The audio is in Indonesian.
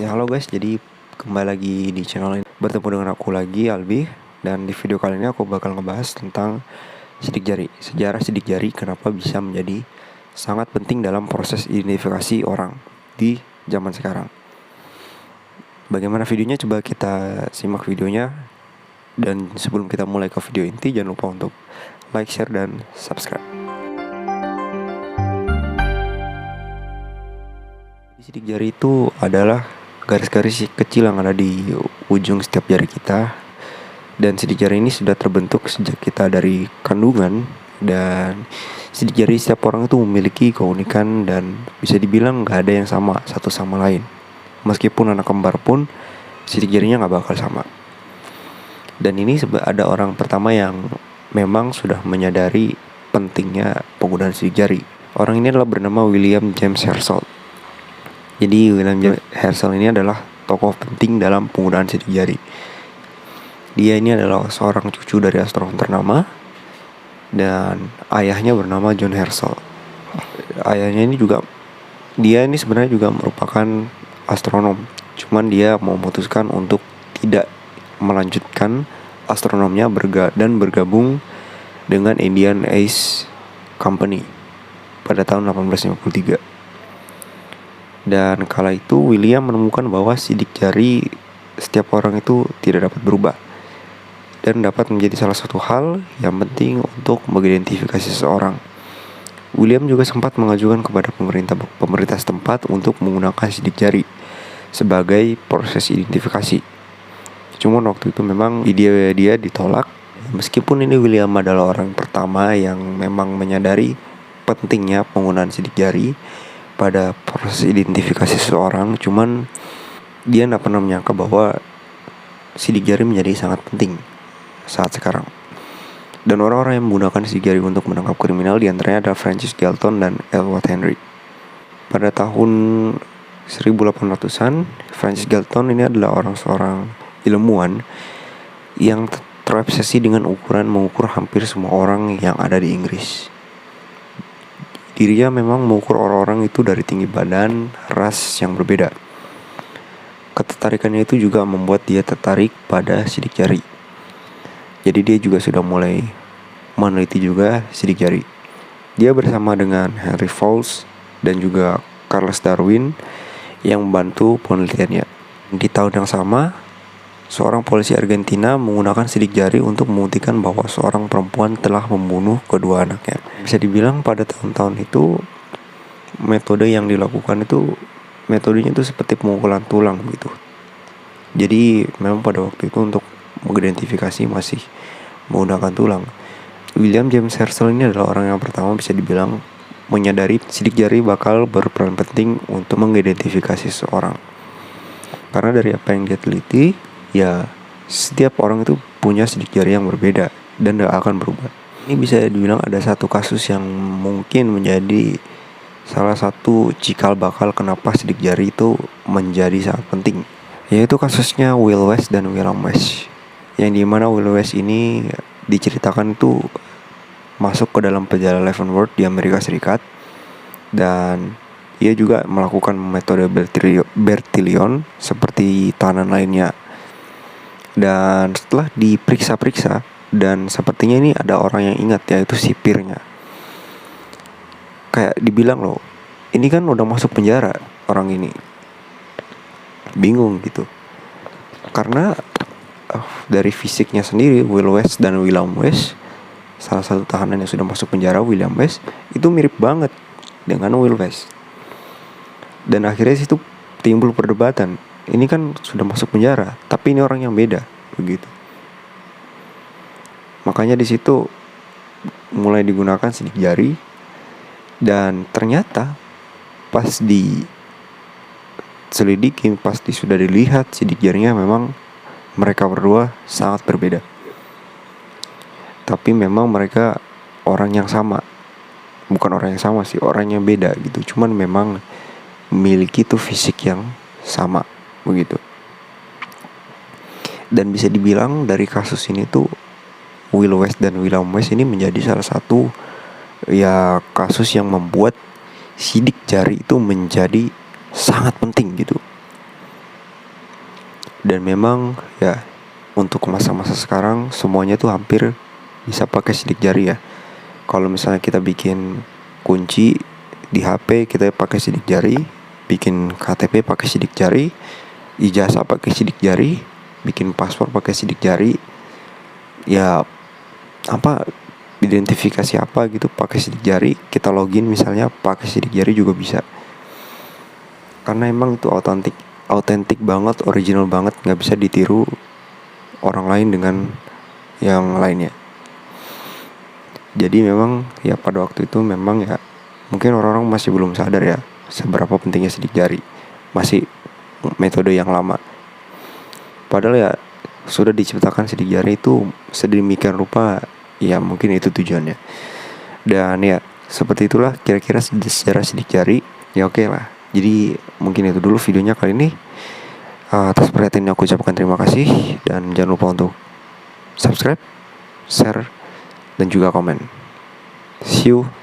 Ya halo guys, jadi kembali lagi di channel ini. Bertemu dengan aku lagi, Albi. Dan di video kali ini aku bakal ngebahas tentang sidik jari. Sejarah sidik jari kenapa bisa menjadi sangat penting dalam proses identifikasi orang di zaman sekarang. Bagaimana videonya? Coba kita simak videonya. Dan sebelum kita mulai ke video inti, jangan lupa untuk like, share, dan subscribe. Sidik jari itu adalah garis-garis kecil yang ada di ujung setiap jari kita. Dan sidik jari ini sudah terbentuk sejak kita dari kandungan. Dan sidik jari setiap orang itu memiliki keunikan dan bisa dibilang gak ada yang sama satu sama lain. Meskipun anak kembar pun sidik jarinya gak bakal sama. Dan ini ada orang pertama yang memang sudah menyadari pentingnya penggunaan sidik jari. Orang ini adalah bernama William James Herschel. Jadi William James Herschel ini adalah tokoh penting dalam penggunaan sidik jari. Dia ini adalah seorang cucu dari astronom ternama dan ayahnya bernama John Herschel. Ayahnya ini dia ini sebenarnya juga merupakan astronom. Cuman dia memutuskan untuk tidak melanjutkan astronomnya dan bergabung dengan Indian Ace Company pada tahun 1853. Dan kala itu William menemukan bahwa sidik jari setiap orang itu tidak dapat berubah dan dapat menjadi salah satu hal yang penting untuk mengidentifikasi seseorang. William juga sempat mengajukan kepada pemerintah setempat untuk menggunakan sidik jari sebagai proses identifikasi. Cuma waktu itu memang dia ditolak. Meskipun ini William adalah orang pertama yang memang menyadari pentingnya penggunaan sidik jari pada proses identifikasi seseorang, cuman dia tidak pernah menyangka bahwa sidik jari menjadi sangat penting saat sekarang. Dan orang-orang yang menggunakan sidik jari untuk menangkap kriminal diantaranya adalah Francis Galton dan Edward Henry. Pada tahun 1800-an, Francis Galton ini adalah seorang ilmuwan yang terobsesi dengan mengukur hampir semua orang yang ada di Inggris. Dirinya memang mengukur orang-orang itu dari tinggi badan, ras yang berbeda. Ketertarikannya itu juga membuat dia tertarik pada sidik jari. Jadi dia juga sudah mulai meneliti juga sidik jari. Dia bersama dengan Henry Fowles dan juga Charles Darwin yang membantu penelitiannya. Di tahun yang sama, seorang polisi Argentina menggunakan sidik jari untuk membuktikan bahwa seorang perempuan telah membunuh kedua anaknya. Bisa dibilang pada tahun-tahun itu metode yang dilakukan itu metodenya itu seperti pemukulan tulang gitu. Jadi memang pada waktu itu untuk mengidentifikasi masih menggunakan tulang. William James Herschel ini adalah orang yang pertama bisa dibilang menyadari sidik jari bakal berperan penting untuk mengidentifikasi seseorang. Karena dari apa yang dia teliti, ya setiap orang itu punya sidik jari yang berbeda dan tidak akan berubah. Ini bisa dibilang ada satu kasus yang mungkin menjadi salah satu cikal bakal kenapa sidik jari itu menjadi sangat penting, yaitu kasusnya Will West dan William West. Yang dimana Will West ini diceritakan itu masuk ke dalam penjara Leavenworth di Amerika Serikat. Dan ia juga melakukan metode Bertillon seperti tahanan lainnya. Dan setelah diperiksa-periksa, dan sepertinya ini ada orang yang ingat, yaitu sipirnya. Kayak dibilang loh, ini kan udah masuk penjara orang ini. Bingung gitu. Karena dari fisiknya sendiri, Will West dan William West, salah satu tahanan yang sudah masuk penjara, William West, itu mirip banget dengan Will West. Dan akhirnya situ timbul perdebatan. Ini kan sudah masuk penjara, tapi ini orang yang beda, begitu. Makanya di situ mulai digunakan sidik jari. Dan ternyata pas diselidiki, sudah dilihat sidik jarinya memang mereka berdua sangat berbeda. Tapi memang mereka orang yang sama. Bukan orang yang sama sih, orang yang beda gitu. Cuman memang memiliki tuh fisik yang sama, begitu. Dan bisa dibilang dari kasus ini tuh Will West dan William West ini menjadi salah satu ya kasus yang membuat sidik jari itu menjadi sangat penting gitu. Dan memang ya untuk masa-masa sekarang semuanya tuh hampir bisa pakai sidik jari ya. Kalau misalnya kita bikin kunci di HP kita pakai sidik jari, bikin KTP pakai sidik jari, ijazah pakai sidik jari, bikin paspor pakai sidik jari, ya apa identifikasi apa gitu pakai sidik jari, kita login misalnya pakai sidik jari juga bisa. Karena emang itu autentik banget, original banget, nggak bisa ditiru orang lain dengan yang lainnya. Jadi memang ya pada waktu itu memang ya mungkin orang-orang masih belum sadar ya seberapa pentingnya sidik jari, masih metode yang lama. Padahal ya sudah diciptakan sidik jari itu sedemikian rupa, ya mungkin itu tujuannya. Dan ya seperti itulah kira-kira sejarah sidik jari. Ya oke lah. Jadi mungkin itu dulu videonya kali ini. Atas perhatiannya aku ucapkan terima kasih. Dan jangan lupa untuk subscribe, share, dan juga komen. See you.